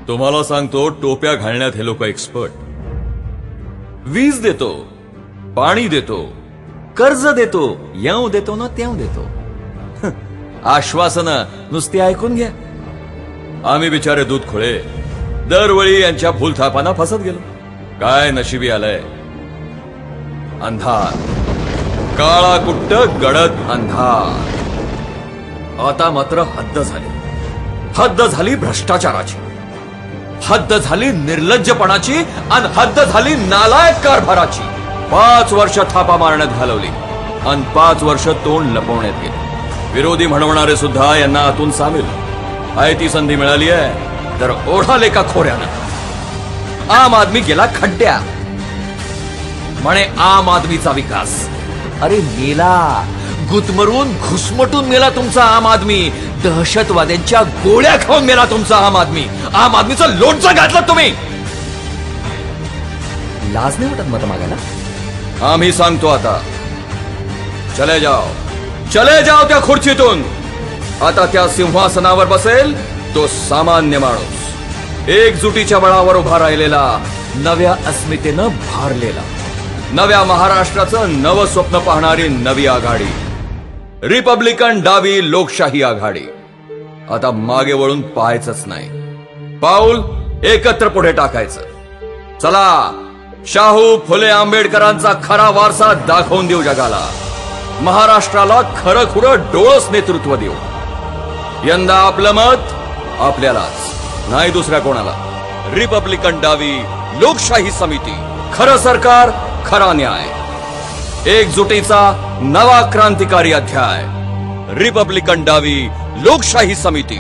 तुम्हाला सांगतो, टोप्या घालण्यात हे लोक एक्सपर्ट. वीज देतो, पाणी देतो, कर्ज देतो, याव देतो ना त्याव देतो. आश्वासनं नुसती ऐकून घ्या. आम्ही बिचारे दूध खोळे दरवेळी यांच्या भूलथापांना फसत गेलो. काय नशिबी आलंय, अंधार, काळा कुट्ट गडद अंधार. आता मात्र हद्द झाली. हद्द झाली भ्रष्टाचाराची, हद्द झाली निर्लज्जपणाची आणि हद्द झाली नालायक कारभाराची. 5 वर्ष थापा मारण्यात घालवली आणि 5 वर्ष तोंड लपवण्यात गेले. विरोधी म्हणवणारे सुद्धा यांना आतून सामील. आहे ती संधी मिळाली आहे तर ओढाले का खोऱ्यानं. आम आदमी गेला खड्ड्या म्हणे आम आदमीचा विकास. अरे मेला, गुदमरून घुसमटून मेला तुमचा आम आदमी. दहशतवाद्यांच्या गोळ्या खाऊन मेला तुमचा आम आदमी. आम आदमीचं लोणचं घातलं तुम्ही. लाज नाही वाटत मत मागायला? आम्ही सांगतो आता, चले जाओ, चले जाओ त्या खुर्चीतून. आता त्या सिंहासनावर बसेल तो सामान्य माणूस, एकजुटीच्या बळावर उभा राहिलेला, नव्या अस्मितेनं भारलेला, नव्या महाराष्ट्राचं नवं स्वप्न पाहणारी नवी आघाडी, रिपब्लिकन डावी लोकशाही आघाडी. आता मागे वळून पाहायचंच नाही. पाऊल एकत्र पुढे टाकायचं. चला, शाहू फुले आंबेडकरांचा खरा वारसा दाखवून देऊ जगाला. महाराष्ट्राला खरं खुरं डोळस नेतृत्व देऊ. यंदा आपलं मत आपल्यालाच, नाही दुसऱ्या कोणाला. रिपब्लिकन डावी लोकशाही समिती, खरं सरकार, खरा न्याय. एकजुटीचा नवा क्रांतिकारी अध्याय. रिपब्लिकन डावी लोकशाही समिती.